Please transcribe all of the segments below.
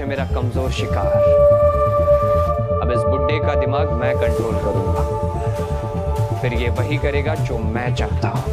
है मेरा कमजोर शिकार। अब इस बुड्ढे का दिमाग मैं कंट्रोल करूंगा, फिर ये वही करेगा जो मैं चाहता हूं।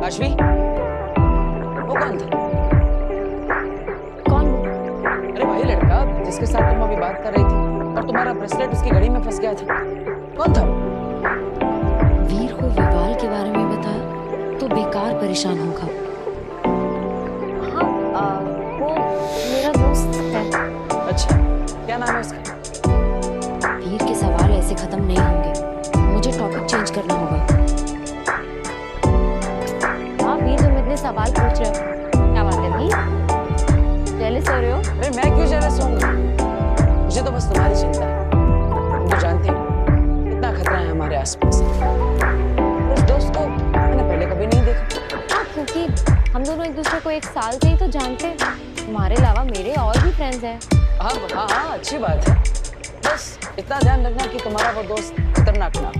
काशवी, वो कौन था? कौन? अरे वही लड़का जिसके साथ तुम अभी बात कर रही थी और तुम्हारा ब्रेसलेट उसकी घड़ी में फंस गया था। कौन था? वीर को विवाल के बारे में बताया तो बेकार परेशान होगा। हाँ, वो मेरा दोस्त है। अच्छा, क्या नाम है उसका? वीर के सवाल ऐसे खत्म नहीं होंगे, मुझे टॉपिक चेंज करना होगा। सवाल पूछ रहे हो, क्या बात है वीर? जेलस हो रहे हो? अरे मैं क्यों जेलस होऊंगा? मुझे तो बस तुम्हारी चिंता है। तुम तो जानते हो कितना खतरा है हमारे आसपास। उस दोस्त को मैंने पहले कभी नहीं देखा। हाँ, क्योंकि हम दोनों एक दूसरे को 1 साल से ही तो जानते हैं। तुम्हारे अलावा मेरे और भी फ्रेंड्स हैं। हाँ हाँ हाँ, अच्छी बात है। बस इतना ध्यान रखना कि तुम्हारा वो दोस्त खतरनाक ना।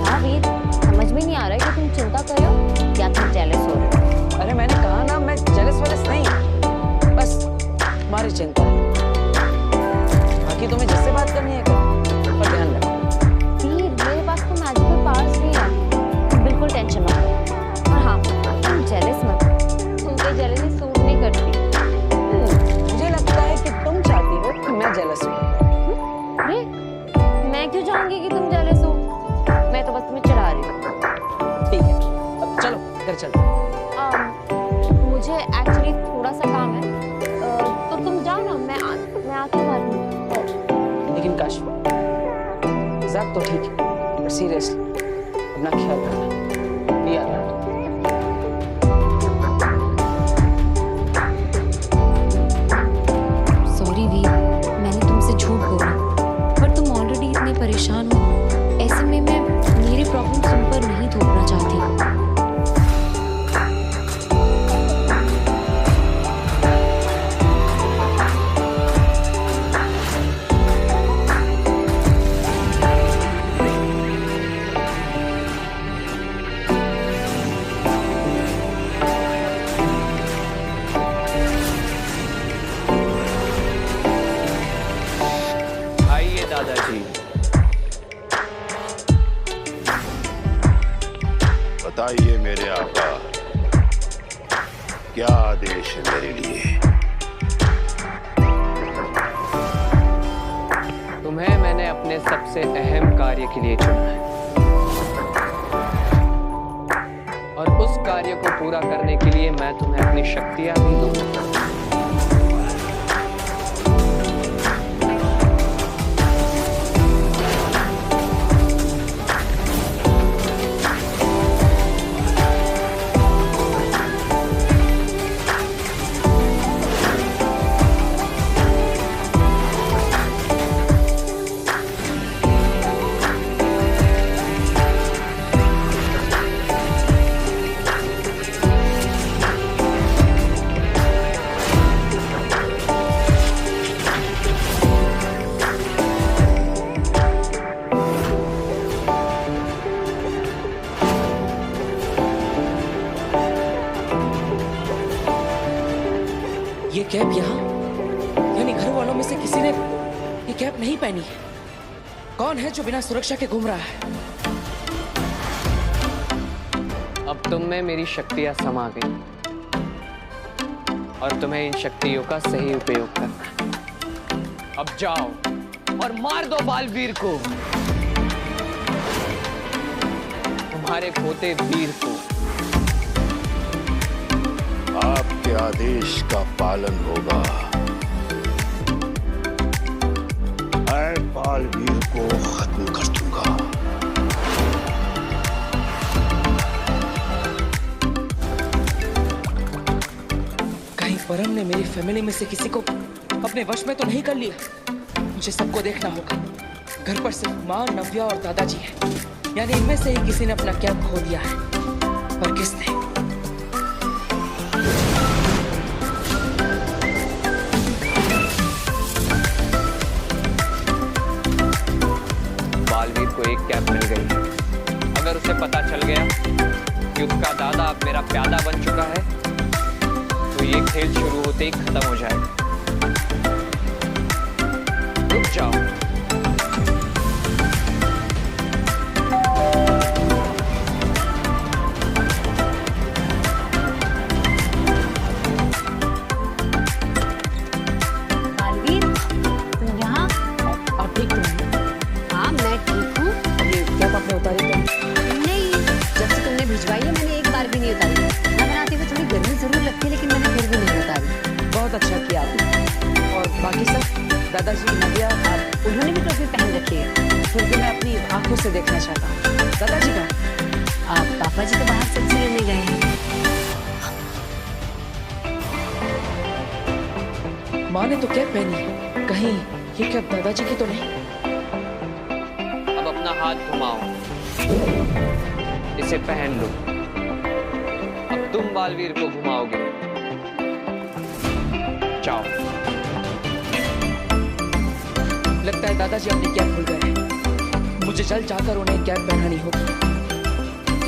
हाँ वीर, समझ में नहीं आ रहा है कि तुम चिंता कर रहे हो या तुम जेलस हो रहे हो। अरे मैंने कहा ना, मैं जेलस वेलस नहीं, बस तुम्हारी चिंता है। बाकी तुम्हें जिससे बात करनी है करो, पर ध्यान रखो। वीर, मेरे पास तो मैजिकल पावर्स नहीं है, बिल्कुल टेंशन मत लो। और हाँ, तुम जेलस मत, तुम पे जेलसी सूट नहीं करती। मुझे लगता है कि तुम चाहती हो कि मैं जेलस हूँ। अरे मैं क्यों चाहूंगी कि तुम जेलस हो? मैं तो बस तुम्हें चिढ़ा रही हूँ। ठीक है, अब चलो घर चलो। मुझे एक्चुअली थोड़ा सा काम है, तो तुम जाओ ना, मैं आती हूँ। लेकिन काशवी, मजाक तो ठीक है, पर सीरियसली अपना ख्याल रखना, याद रखना। सॉरी वीर, मैंने तुमसे झूठ बोला, पर तुम ऑलरेडी इतने परेशान हो, ऐसे में मैं मेरी प्रॉब्लम तुम पर नहीं थोपना चाहती। मैंने सबसे अहम कार्य के लिए चुना है और उस कार्य को पूरा करने के लिए मैं तुम्हें अपनी शक्तियां भी दूंगा। ये कैप यहाँ, यानी घर वालों में से किसी ने ये कैप नहीं पहनी है। कौन है जो बिना सुरक्षा के घूम रहा है? अब तुम में मेरी शक्तियां समा गई और तुम्हें इन शक्तियों का सही उपयोग करना है। अब जाओ और मार दो बालवीर को, तुम्हारे पोते वीर को। आपके आदेश का पालन होगा। मैं बालवीर को खत्म कर दूंगा। कहीं परम ने मेरी फैमिली में से किसी को अपने वश में तो नहीं कर लिया? मुझे सबको देखना होगा। घर पर सिर्फ माँ, नव्या और दादाजी है, यानी इनमें से ही किसी ने अपना कैप खो दिया है। और किसने? बालवीर को एक कैप मिल गई। अगर उसे पता चल गया कि उसका दादा अब मेरा प्यादा बन चुका है तो ये खेल शुरू होते ही खत्म हो जाएगा। रुक जाओ। बालवीर, तुम यहाँ? आप ठीक तो हैं? हाँ, मैं ठीक हूँ। ये कैप आपने उतारी तो? नहीं, जब से तुमने भिजवाई है मैंने एक बार भी नहीं उतारी। खाना बनाते हुए थोड़ी गर्मी जरूर लगती है लेकिन मैंने फिर भी नहीं उतारी। बहुत अच्छा किया आपने। और बाकी सब दादाजी, नव्या, आप? उन्होंने भी टोपी पहन रखी है। फिर भी मैं अपनी आंखों से देखना चाहता हूँ। दादाजी का? आप पापा जी तो बाहर सब्जी लेने गए हैं। माँ ने तो कैप पहनी है, कहीं ये कैप दादाजी की तो नहीं? अब अपना हाथ घुमाओ, इसे पहन लो। अब तुम बालवीर को घुमाओगे। जाओ। लगता है दादाजी अपनी कैप भूल गए हैं। मुझे जल्द जाकर उन्हें कैप पहनानी होगी।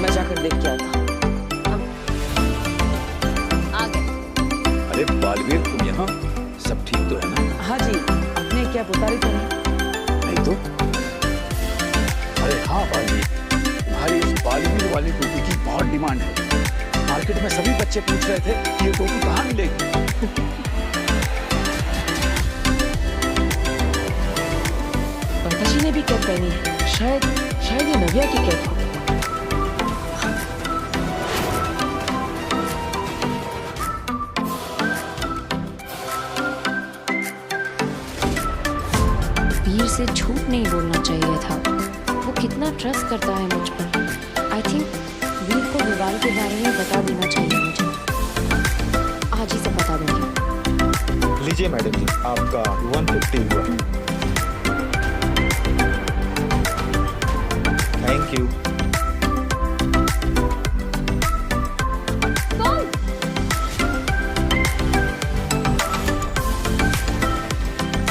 मैं जाकर देख के आता हूँ। आ गए। अरे बालवीर, तुम यहाँ? सब ठीक तो है ना? हाँ जी, आपने कैप उतारी तो नहीं? नहीं तो? अरे हाँ बालवीर, तुम्हारी इस बालवीर वाली टोपी की बहुत डिमांड है। मार्केट में सभी बच्चे पूछ रहे थे कि ये टोपी कहाँ मिलेगी। दादाजी ने भी कैप पहनी है। शायद ये नव्या की कैप हो। वीर से झूठ नहीं बोलना चाहिए था। वो कितना ट्रस्ट करता है मुझ पर। आई थिंक वीर को विवाह के बारे में बता देना चाहिए मुझे। आज ही से बता दूंगी। लीजिए मैडम जी, आपका 150 हुआ है। Thank you.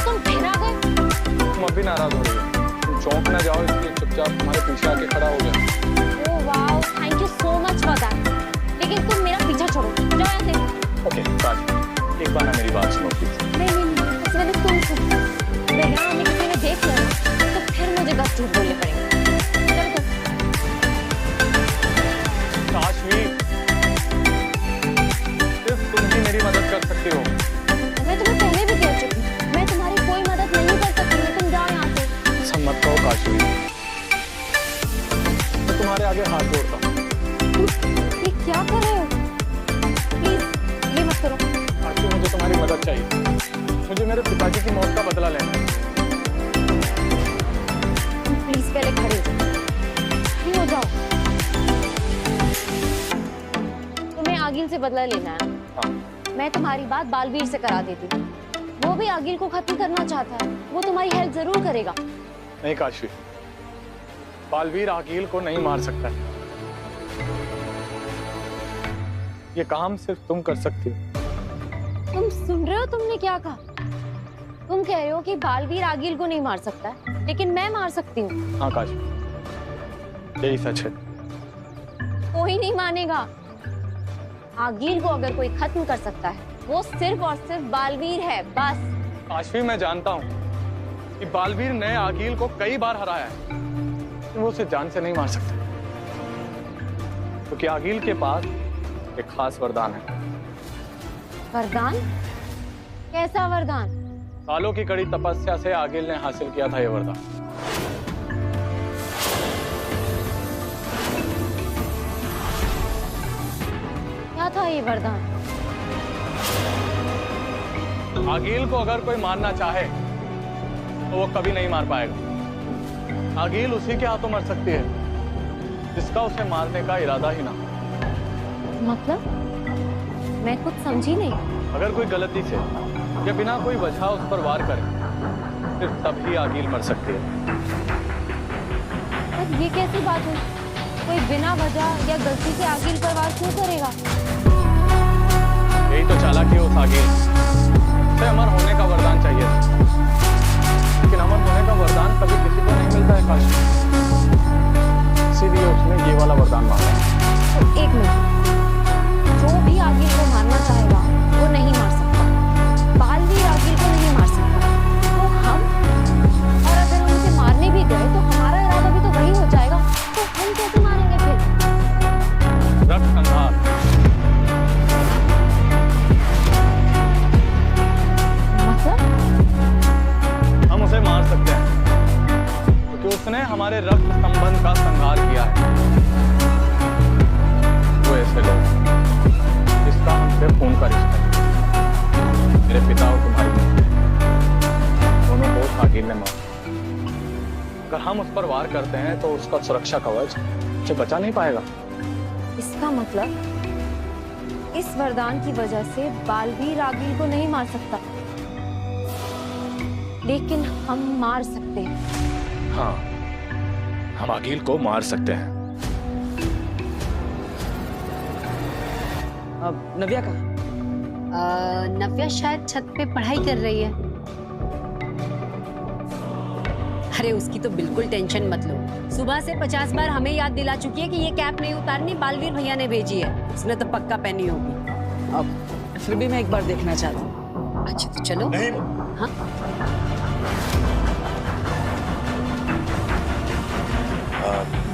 तुम फिर आ गए? तुम अभी नाराज हो रही हो। तुम चौंक ना जाओ इसलिए चुपचाप तुम्हारे पीछे आके खड़ा हो गया। Oh wow, thank you so much for that. लेकिन तुम मेरा पीछा छोड़ो, जाओ यहाँ से। ओके ताज, एक बार ना मेरी बात सुनो प्लीज। नहीं, बस मैंने तुम सुन। अगर यहाँ हमें किसी ने देख लिया ना, तो फिर मुझे बस झूठ बोलने पड़ेंगे। चलो ताजवीर, सिर्फ तुम ही मेरी मदद कर सकती हो। मैं तुम्हें पहले भी कह चुकी हूँ, मैं तुम्हारी कोई मदद नहीं कर सकती हूँ। तुम जाओ यहाँ से। ऐसा मत कहो बेटी की मौत का बदला लेना है। प्लीज पहले खड़े हो जाओ। तुम्हें आगिल से बदला लेना है। हाँ। मैं तुम्हारी बात बालवीर से करा देती हूँ। वो भी आगिल को खत्म करना चाहता है। वो तुम्हारी हेल्प जरूर करेगा। नहीं काशवी, बालवीर आगिल को नहीं मार सकता है। ये काम सिर्फ तुम कर सकती हो। तुम सुन रहे हो तुमने क्या कहा? तुम कह रहे हो कि बालवीर आगिल को नहीं मार सकता है, लेकिन मैं मार सकती हूँ। हाँ काशवी, यही सच है। कोई नहीं मानेगा। आगिल को अगर कोई खत्म कर सकता है, वो सिर्फ और सिर्फ बालवीर है, बस। काशवी, मैं जानता हूँ कि बालवीर ने आगिल को कई बार हराया है, तो वो उसे जान से नहीं मार सकता, क्योंकि आगिल के पास एक खास वरदान है। वरदान? कैसा वरदान? सालों की कड़ी तपस्या से आगिल ने हासिल किया था ये वरदान। क्या था ये वरदान? आगिल को अगर कोई मारना चाहे तो वो कभी नहीं मार पाएगा। आगिल उसी के हाथों मर सकती है जिसका उसे मारने का इरादा ही ना हो। मतलब? मैं कुछ समझी नहीं। अगर कोई गलती से या बिना कोई वजह उस पर वार करे, सिर्फ तभी आगिल मर सकती है। पर ये कैसी बात हुई? कोई बिना वजह या गलती से आगिल पर वार क्यों करेगा? यही तो चालाकी है उस आगिल। उसे अमर होने का वरदान चाहिए, लेकिन अमर होने का वरदान कभी किसी को नहीं मिलता है काशी। इसीलिए उसने ये वाला वरदान मांगा। तो एक मिनट, जो भी आगिल को मारना चाहेगा वो नहीं मार सकता। बालवीर आगिल को नहीं मार सकता। तो हम, और अगर हम उसे मारने भी गए तो हमारा इरादा भी तो वही हो जाएगा। तो हम कैसे मारेंगे फिर? रक्त संहार। मतलब? हम उसे मार सकते हैं क्योंकि उसने हमारे रक्त संबंध का संहार किया है। वो ऐसे लोग जिसका हमसे खून का रिश्ता है। मेरे पिता और तुम्हारी मां, दोनों को आगिल ने मारा। अगर हम उस पर वार करते हैं तो उसका सुरक्षा कवच उसे बचा नहीं पाएगा। इसका मतलब इस वरदान की वजह से बालवीर आगिल को नहीं मार सकता, लेकिन हम मार सकते हैं। हाँ, हम आगिल को मार सकते हैं। अब नव्या का नव्या शायद छत पे पढ़ाई कर रही है। अरे उसकी तो बिल्कुल टेंशन मत लो। सुबह से 50 बार हमें याद दिला चुकी है कि ये कैप नहीं उतारनी, बालवीर भैया ने भेजी है। उसने तो पक्का पहनी होगी। अब फिर भी मैं एक बार देखना चाहती हूँ। अच्छा तो चलो। नहीं। हाँ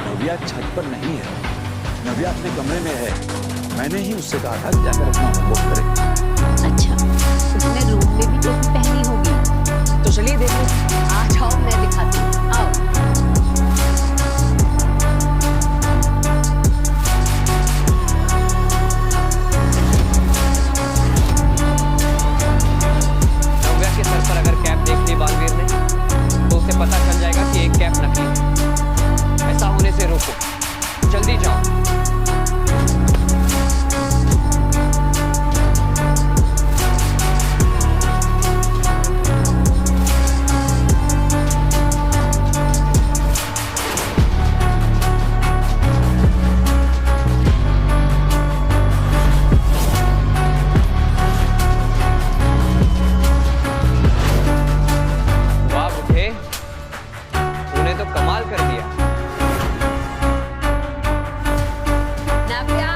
नव्या छत पर नहीं है, नव्या अपने कमरे में है। मैंने ही उससे कहा था कि जाकर अपना होमवर्क करे। अच्छा, उसने रूम में भी टोपी पहनी होगी। तो चलिए देखो। आ जाओ, मैं दिखाती हूँ। आओ। नव्या के सर पर अगर कैप देख ली बालवीर ने तो उसे पता चल जाएगा कि एक कैप नकली है। ऐसा होने से रोको, जल्दी जाओ। वाह बुढ़े, तूने तो कमाल कर दिया। नव्या,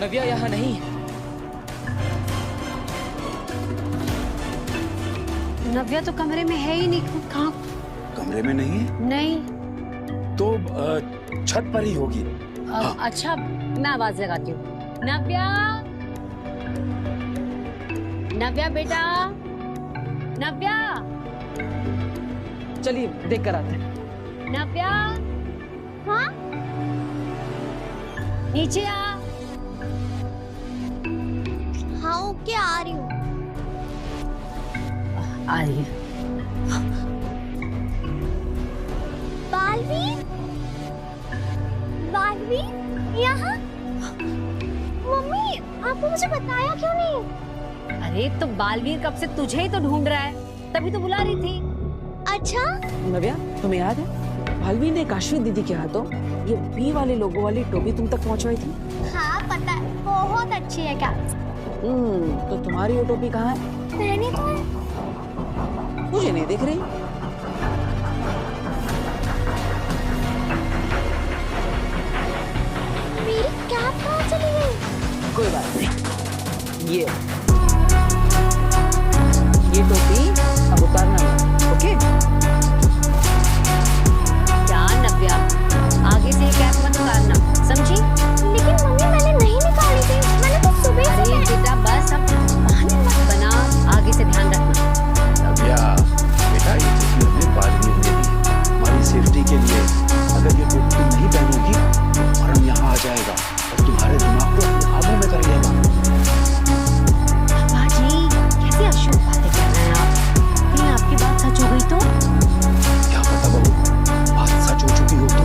नव्या यहाँ नहीं है। नव्या तो कमरे में है ही नहीं। कहाँ? कमरे में नहीं है नहीं। तो छत पर ही होगी। अच्छा, मैं आवाज लगाती हूँ। नव्या, नव्या बेटा, नव्या, चलिए देख कर आते हैं। नव्या। हाँ? नीचे आ। हाँ ओके आ रही हूँ। आ रही है। बालवीर, बालवीर यहाँ? मम्मी आपको मुझे बताया क्यों नहीं? अरे तो बालवीर कब से तुझे ही तो ढूंढ रहा है, तभी तो बुला रही थी। अच्छा नव्या, तुम्हें याद है भालवी ने काशवी दीदी के हाथों ये बी वाले लोगों वाली टोपी तुम तक पहुंचवाई थी? हाँ पता है, बहुत अच्छी है क्या? तो तुम्हारी वो टोपी कहाँ है? पहनी तो है। मुझे नहीं दिख रही। मेरी कैप कहाँ चली गई? कोई बात नहीं, ये टोपी अब उतारना मत, ओके? क्या नव्या, आगे से ये कैप मत उतारना, समझी? लेकिन मम्मी मैंने नहीं निकाली थी, मैंने तो सुबह से अरे बेटा बस अब बहाने मत बना, आगे से ध्यान रखना। नव्या बेटा, ये टोपी हमें बालवीर ने दी हमारी सेफ्टी के लिए। अगर ये टोपी तुम नहीं पहनोगी तो फौरन यहाँ आ जाएगा और तुम्हारे दिमाग को अपने काबू में कर लेगा। बाजी, कैसी अशुभ बातें कर रहे हैं आप? कहीं आपकी बात सच हो गई तो? क्या पता बहू, बात सच हो चुकी हो तो?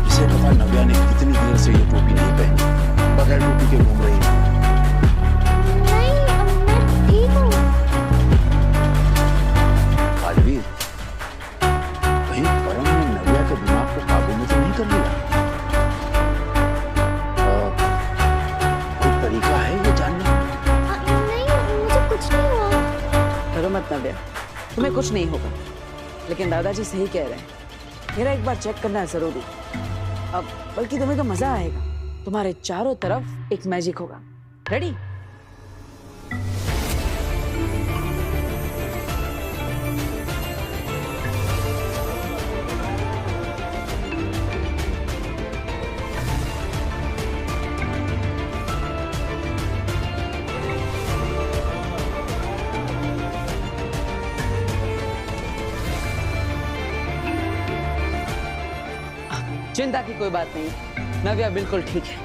इसे पता नव्या ने कितनी देर से ये टोपी नहीं पहनी, बगैर टोपी के घूम रही है। नहीं, मैं ठीक हूँ। बालवीर, कहीं परम ने नव्या के दिमाग को काबू में तो नहीं कर लिया? कोई तरीका है ये जानने का? नहीं, मुझे कुछ नहीं हुआ। डरो मत नव्या, तुम्हें कुछ नहीं होगा। लेकिन दादाजी सही कह रहे हैं, मेरा एक बार चेक करना जरूरी। अब बल्कि तुम्हें तो मजा आएगा, तुम्हारे चारों तरफ एक मैजिक होगा। रेडी? चिंता की कोई बात नहीं, नव्या बिल्कुल ठीक है।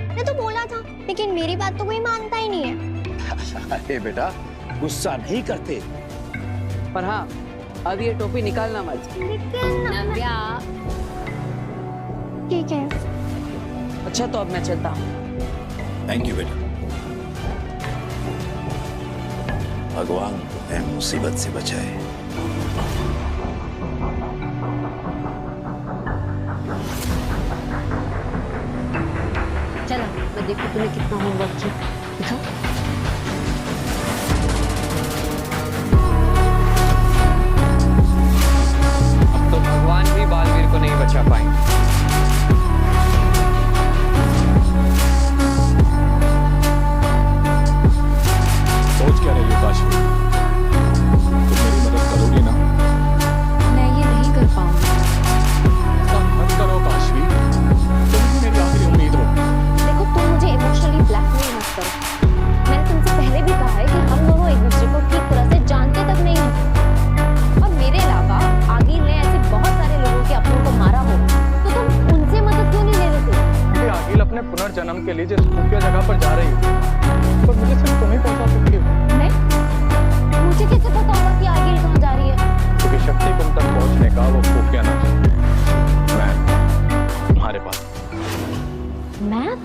मैं तो बोला था, लेकिन मेरी बात तो कोई मानता ही नहीं है। अरे बेटा, गुस्सा नहीं करते। पर हाँ, अब ये टोपी निकालना मत। लेकिन नव्या, ठीक है। अच्छा तो अब मैं चलता हूँ। थैंक यू बेटा। भगवान तुम्हें मुसीबत से बचाए। चलो मैं देखूं तूने कितना होमवर्क किया, दिखाओ। अब तो भगवान भी बालवीर को नहीं बचा पाएंगे। सोच क्या रही हो काशवी? तुम मेरी मदद करोगी ना? मैं ये नहीं कर पाऊंगी। ऐसा मत करो काशवी, तुम ही मेरी आखिरी उम्मीद हो। देखो तुम मुझे इमोशनली ब्लैकमेल मत करो। मैंने तुमसे पहले भी कहा है कि हम दोनों एक दूसरे को ठीक तरह से जानते तक नहीं हैं। और मेरे अलावा आगे ने ऐसे बहुत सारे लोगों के अपनों को मारा हो, तो तुम उनसे मदद क्यों नहीं ले रहे थे? अरे आगिल अपने पुनर्जन्म के लिए जिस खुफिया जगह पर जा रही है, पर मुझे सिर्फ तुम ही पहुंचा सकती हो। मैं? मुझे कैसे पता होगा कि आगे कहाँ जा रही है? क्योंकि शक्ति तुम तक पहुंचने का वो खुफिया ना मैं तुम्हारे पास। मैप?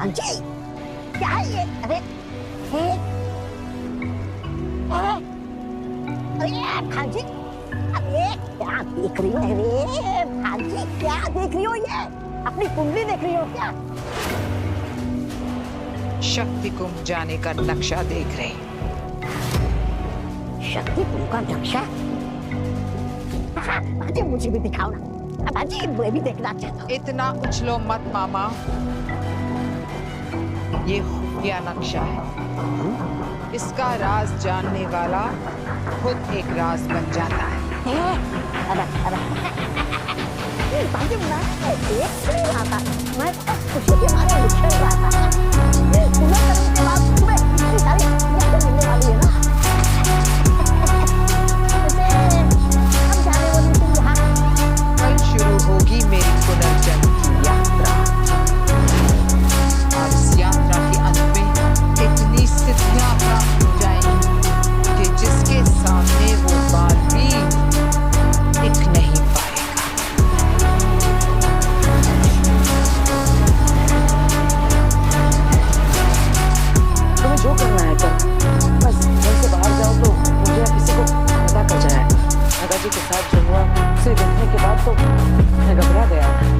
अंजी, क्या है ये? अरे भांजी, अरे क्या देख रही हो? अरे भांजी, क्या देख रही हो ये? अपनी कुंडली देख रही हो क्या? शक्ति कुंभ जाने का नक्शा देख रही। शक्ति तुमका नक्शा? भांजी मुझे भी दिखाओ ना। भांजी मैं भी देखना चाहता हूँ। इतना उछलो मत मामा, ये खुफिया नक्शा है। इसका राज जानने वाला खुद एक राज बन जाता है। अरे भांजी मैं देख नहीं रहा था, मैं तो खुशी के मारे उछल रहा था। तो